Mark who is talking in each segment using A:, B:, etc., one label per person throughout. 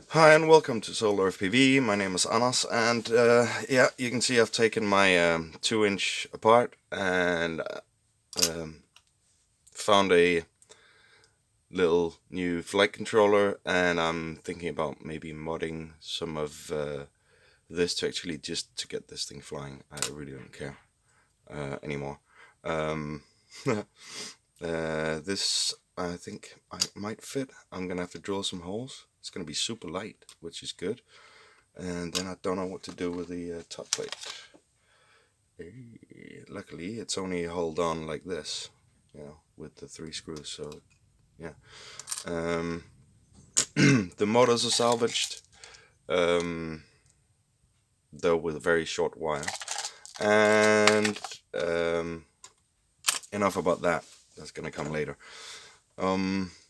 A: Hi and welcome to Solar FPV. My name is Anas, and yeah, you can see I've taken my 2-inch apart and um, found a little new flight controller, and I'm thinking about maybe modding some of this to actually just to get this thing flying. I really don't care anymore. Um, this I think I might fit. I'm gonna have to drill some holes. It's gonna be super light, which is good. And then I don't know what to do with the top plate. Luckily, it's only held on like this, with the 3 screws. So yeah, um, the motors are salvaged, um, though with a very short wire. And enough about that. That's gonna come later.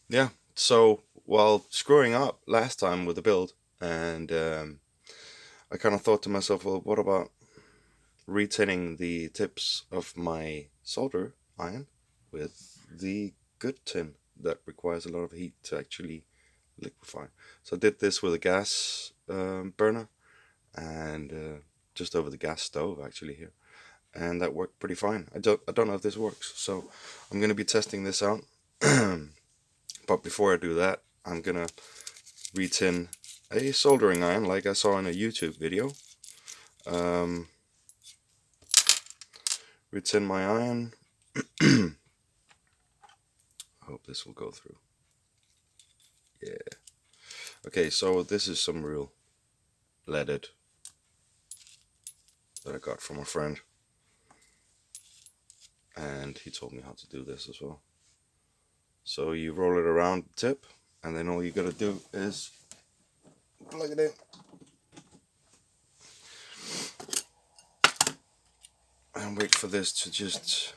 A: Yeah. So while screwing up last time with the build, and I kind of thought to myself, well, what about retinning the tips of my solder iron with the good tin that requires a lot of heat to actually liquefy. So I did this with a gas burner and just over the gas stove actually here, and that worked pretty fine. I don't know if this works, so I'm gonna be testing this out. But before I do that, I'm gonna retin a soldering iron like I saw in a YouTube video. Um, Retin my iron. I hope this will go through. Yeah. Okay, so this is some real leaded that I got from a friend. And he told me how to do this as well. So you roll it around the tip, and then all you gotta do is plug it in. And wait for this to just,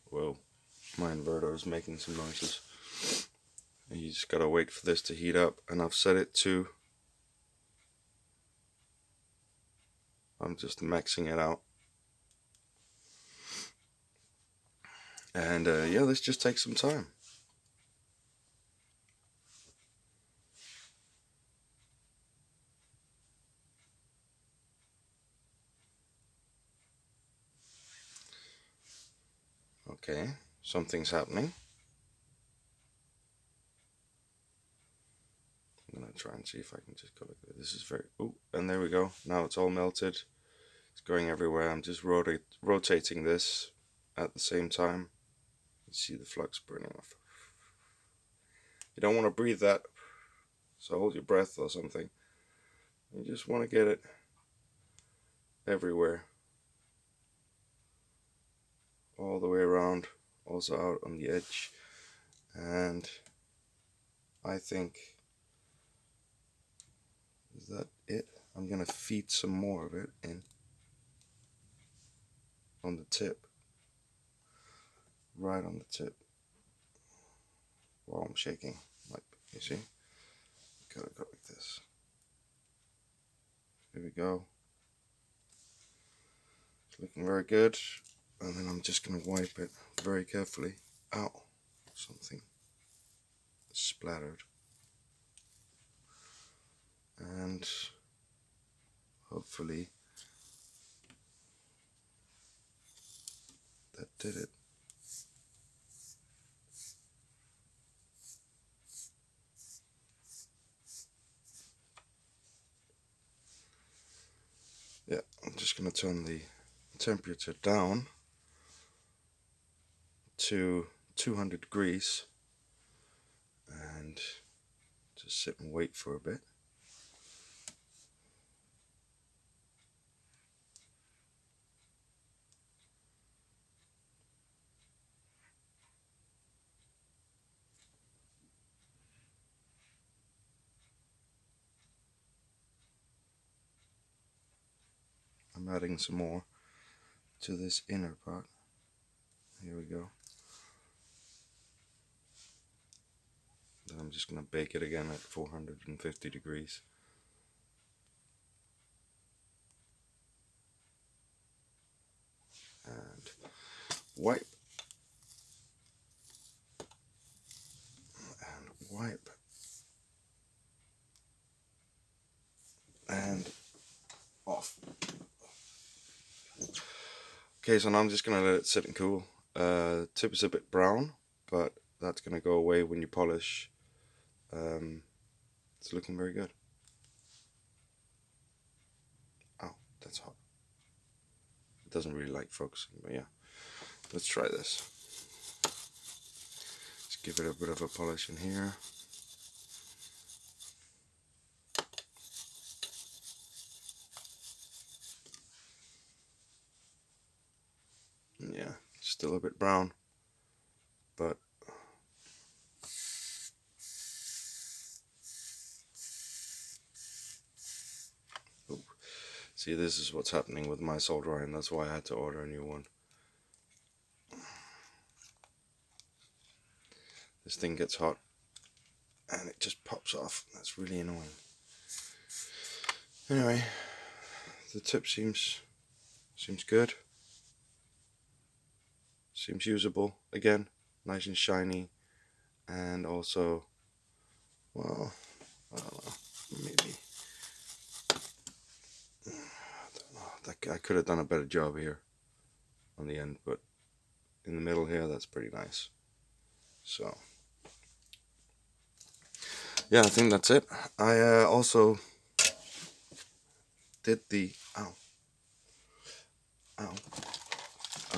A: well, my inverter is making some noises. And you just gotta wait for this to heat up, and I've set it to, I'm just maxing it out. And yeah, this just takes some time. Okay, something's happening. I'm gonna try and see if I can just go like this. This is very, oh, and there we go. Now it's all melted. It's going everywhere. I'm just rotating this at the same time. You see the flux burning off. You don't want to breathe that, so hold your breath or something. You just want to get it everywhere, all the way around, also out on the edge. And I think, is that it? I'm gonna feed some more of it in on the tip, right on the tip, while I'm shaking. Like, you see? Gotta go like this. Here we go. It's looking very good. And then I'm just gonna wipe it very carefully. Ow, something splattered. And hopefully that did it. Yeah, I'm just gonna turn the temperature down to 200 degrees and just sit and wait for a bit. I'm adding some more to this inner part. Here we go. Then I'm just gonna bake it again at 450 degrees. And wipe. And wipe. and off. Okay, so now I'm just gonna let it sit and cool. Tip is a bit brown, but that's gonna go away when you polish. It's looking very good. Oh, that's hot. It doesn't really like focusing, but yeah. Let's try this. Let's give it a bit of a polish in here. Yeah, still a bit brown, but oh, see, this is what's happening with my solder iron. That's why I had to order a new one. This thing gets hot and it just pops off. That's really annoying. Anyway, the tip seems good. Seems usable. Again, nice and shiny, and also, well, I don't know, maybe I could have done a better job here on the end, but in the middle here, that's pretty nice. So yeah, I think that's it. I also did the ow. I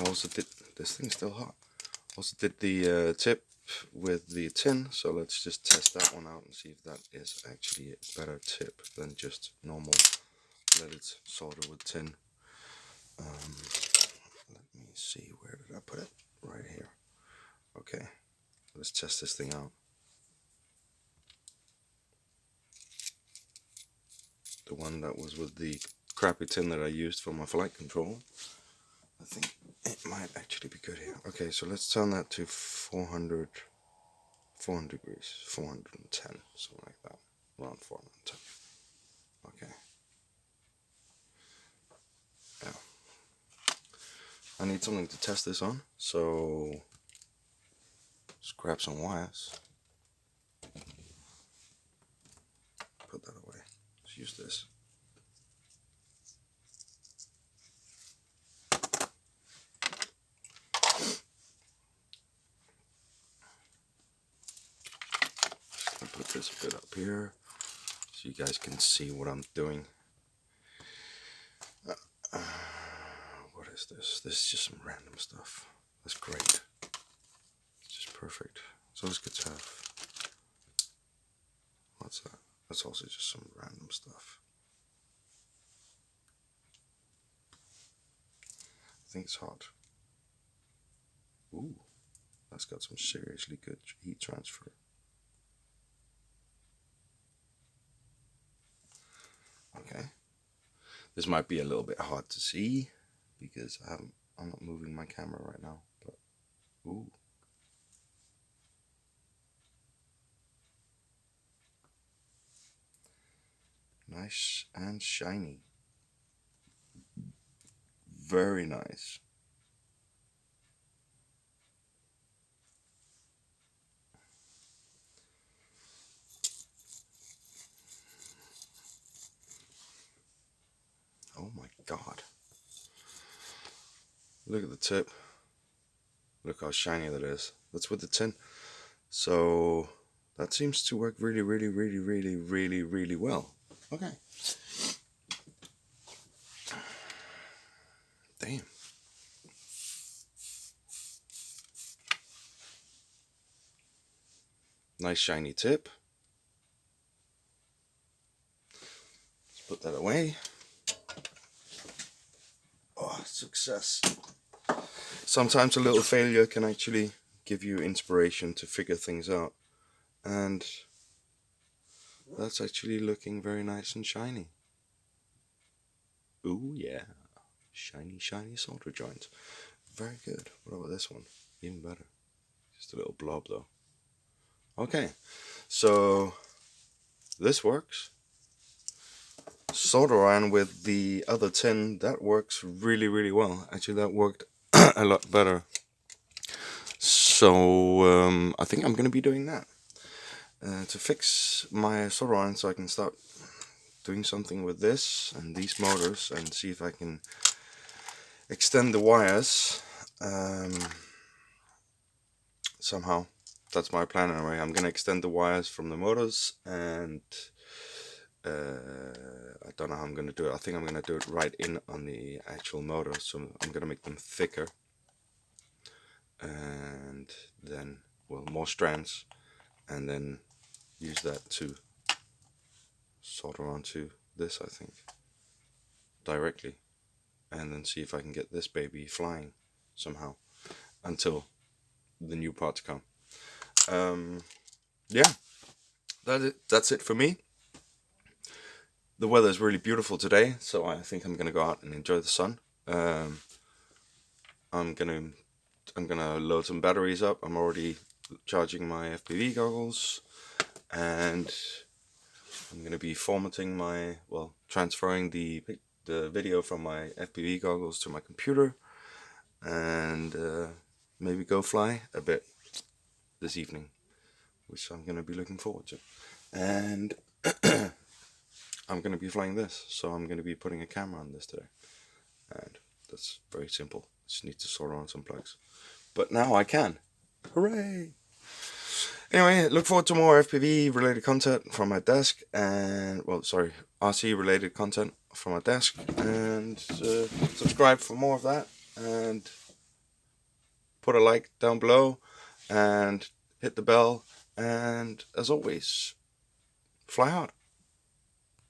A: also did, this thing's still hot. Also did the tip with the tin, so let's just test that one out and see if that is actually a better tip than just normal leaded solder with tin. Let me see, where did I put it? Right here. Okay, let's test this thing out. The one that was with the crappy tin that I used for my flight control, I think it might actually be good here. Okay, so let's turn that to 400 degrees, 410, something like that, around 410. Okay. Yeah. I need something to test this on, so let's grab some wires. Put that away. Let's use this. Just put this a bit up here so you guys can see what I'm doing. What is this? This is just some random stuff. That's great. It's just perfect. It's always good to have. What's that? That's also just some random stuff. I think it's hot. Ooh, that's got some seriously good heat transfer. Okay. This might be a little bit hard to see because I'm not moving my camera right now, but ooh. Nice and shiny. Very nice. Oh my god. Look at the tip. Look how shiny that is. That's with the tin. So that seems to work really, really, really, really, really, really well. Okay. Damn. Nice shiny tip. Let's put that away. Oh, success. Sometimes a little failure can actually give you inspiration to figure things out. And that's actually looking very nice and shiny. Ooh, yeah. Shiny, shiny solder joints. Very good. What about this one? Even better. Just a little blob though. Okay, so this works. Solder iron with the other tin, that works really, really well. Actually, that worked a lot better. So I think I'm going to be doing that to fix my solder iron so I can start doing something with this and these motors and see if I can extend the wires somehow. That's my plan anyway. I'm gonna extend the wires from the motors, and I don't know how I'm gonna do it. I think I'm gonna do it right in on the actual motor, so I'm gonna make them thicker, and then, well, more strands, and then use that to solder onto this, I think, directly, and then see if I can get this baby flying somehow until the new parts come. Yeah, that's it for me. The weather is really beautiful today, so I think I'm gonna go out and enjoy the sun. I'm gonna load some batteries up. I'm already charging my FPV goggles, and I'm gonna be formatting my, well, transferring the video from my FPV goggles to my computer, and maybe go fly a bit this evening, which I'm gonna be looking forward to. And I'm gonna be flying this, so I'm gonna be putting a camera on this today, and that's very simple. Just need to solder on some plugs, but now I can. Hooray! Anyway, look forward to more FPV related content from my desk, and, well, sorry, RC related content from my desk, and subscribe for more of that, and put a like down below, and hit the bell, and as always, fly hard.